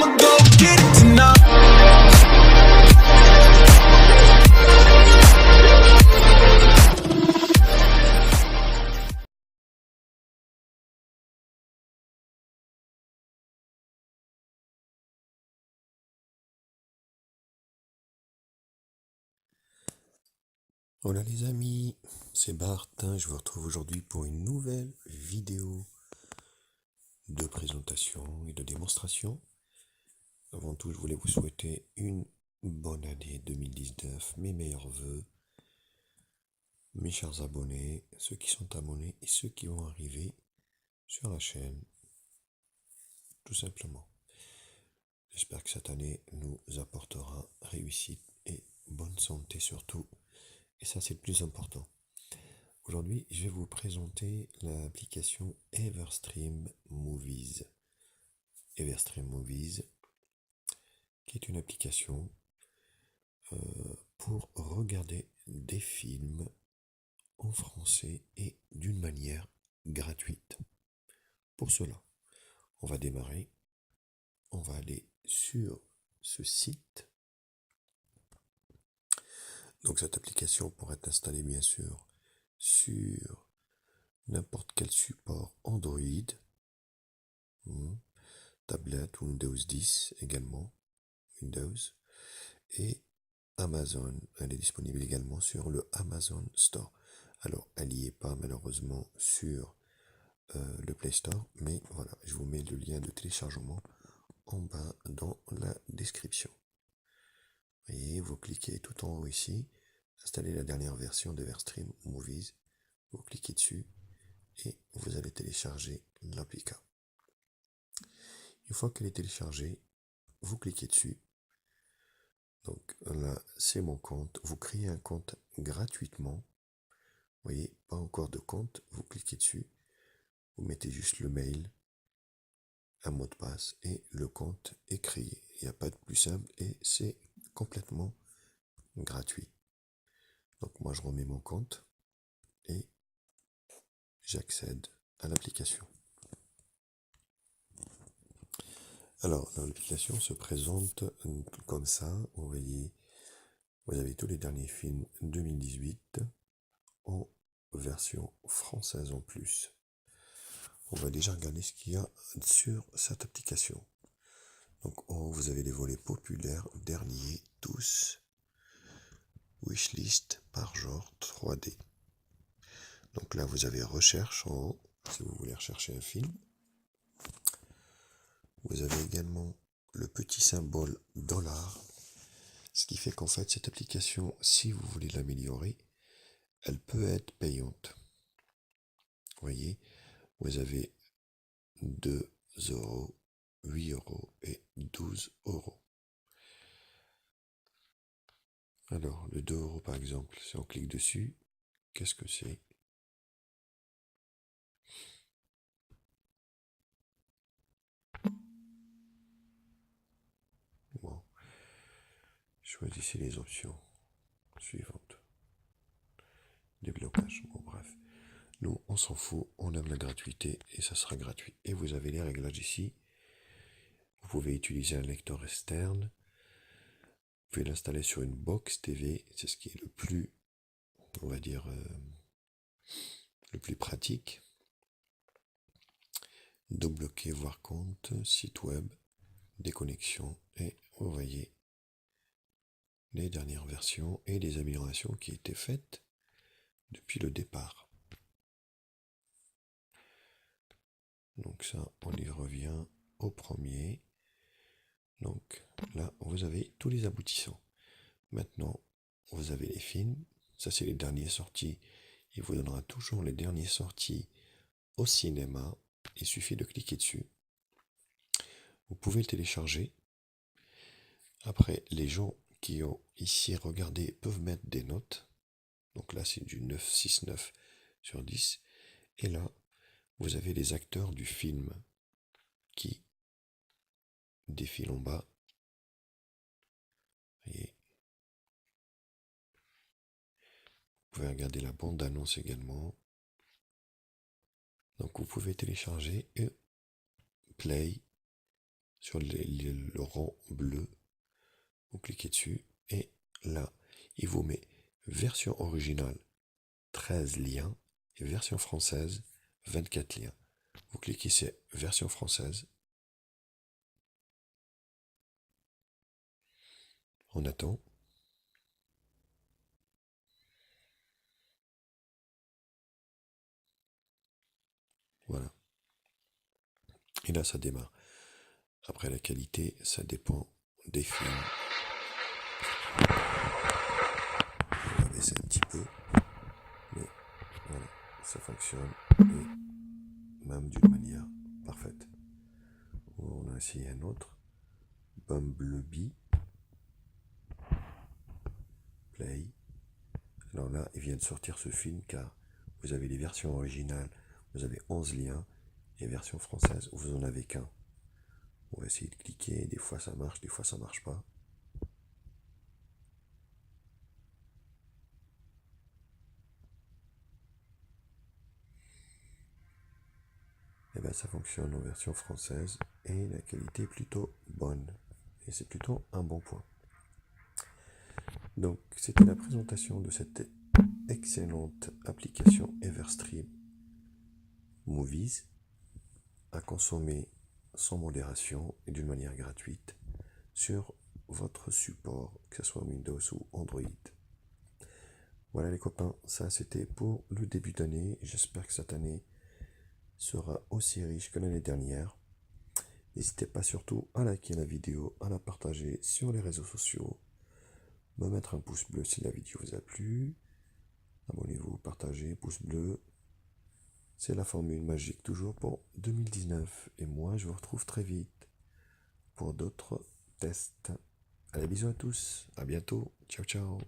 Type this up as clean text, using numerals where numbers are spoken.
I'ma go get it tonight. Hola les amis, c'est Bart, je vous retrouve aujourd'hui pour une nouvelle vidéo de présentation et de démonstration. Avant tout, je voulais vous souhaiter une bonne année 2019, mes meilleurs voeux, mes chers abonnés, ceux qui sont abonnés et ceux qui vont arriver sur la chaîne, tout simplement. J'espère que cette année nous apportera réussite et bonne santé surtout, et ça c'est le plus important. Aujourd'hui, je vais vous présenter l'application Everstream Movies. Everstream Movies, qui est une application pour regarder des films en français et d'une manière gratuite. Pour cela, on va démarrer, on va aller sur ce site. Donc cette application pourrait être installée bien sûr sur n'importe quel support Android, tablette ou Windows 10 également, Windows, et Amazon. Elle est disponible également sur le Amazon Store. Alors, elle n'y est pas malheureusement sur le Play Store, mais voilà, je vous mets le lien de téléchargement en bas dans la description. Et vous cliquez tout en haut ici, installer la dernière version de Everstream Movies, vous cliquez dessus et vous allez télécharger l'application. Une fois qu'elle est téléchargée, vous cliquez dessus. Donc là, c'est mon compte. Vous créez un compte gratuitement. Vous voyez, pas encore de compte. Vous cliquez dessus. Vous mettez juste le mail, un mot de passe et le compte est créé. Il n'y a pas de plus simple et c'est complètement gratuit. Donc moi, je remets mon compte et j'accède à l'application. Alors, l'application se présente comme ça. Vous voyez, vous avez tous les derniers films 2018 en version française en plus. On va déjà regarder ce qu'il y a sur cette application. Donc en haut, vous avez les volets populaires, derniers, tous, wishlist par genre 3D. Donc là, vous avez recherche en haut, si vous voulez rechercher un film. Vous avez également le petit symbole $, ce qui fait qu'en fait, cette application, si vous voulez l'améliorer, elle peut être payante. Vous voyez, vous avez 2 euros, 8 euros et 12 euros. Alors, le 2 euros par exemple, si on clique dessus, qu'est-ce que c'est? Bon, choisissez les options suivantes. Déblocage, bon bref. Nous, on s'en fout, on aime la gratuité et ça sera gratuit. Et vous avez les réglages ici. Vous pouvez utiliser un lecteur externe. Vous pouvez l'installer sur une box TV, c'est ce qui est le plus, on va dire, le plus pratique. Débloquer, voir compte, site web, déconnexion et vous voyez les dernières versions et les améliorations qui étaient faites depuis le départ. Donc ça, on y revient au premier. Donc là, vous avez tous les aboutissants. Maintenant, vous avez les films. Ça, c'est les derniers sortis. Il vous donnera toujours les derniers sortis au cinéma. Il suffit de cliquer dessus. Vous pouvez le télécharger. Après, les gens qui ont ici regardé peuvent mettre des notes. Donc là, c'est du 9,69 sur 10. Et là, vous avez les acteurs du film qui défilent en bas. Et vous pouvez regarder la bande-annonce également. Donc vous pouvez télécharger et play sur le rang bleu, vous cliquez dessus et là, il vous met version originale 13 liens et version française 24 liens. Vous cliquez sur version française. On attend. Voilà. Et là, ça démarre. Après, la qualité, ça dépend des films. On va baisser un petit peu. Mais voilà, ça fonctionne. Et même d'une manière parfaite. On a essayé un autre. Bumblebee. Play. Alors là, il vient de sortir ce film car vous avez les versions originales, vous avez 11 liens, et version française, vous en avez qu'un. On va essayer de cliquer, des fois ça marche, des fois ça marche pas. Et bien ça fonctionne en version française et la qualité est plutôt bonne. Et c'est plutôt un bon point. Donc c'était la présentation de cette excellente application Everstream Movies à consommer sans modération et d'une manière gratuite sur votre support, que ce soit Windows ou Android. Voilà les copains, ça c'était pour le début d'année. J'espère que cette année sera aussi riche que l'année dernière. N'hésitez pas surtout à liker la vidéo, à la partager sur les réseaux sociaux, me mettre un pouce bleu si la vidéo vous a plu. Abonnez-vous, partagez, pouce bleu. C'est la formule magique toujours pour 2019. Et moi, je vous retrouve très vite pour d'autres tests. Allez, bisous à tous, à bientôt, ciao ciao.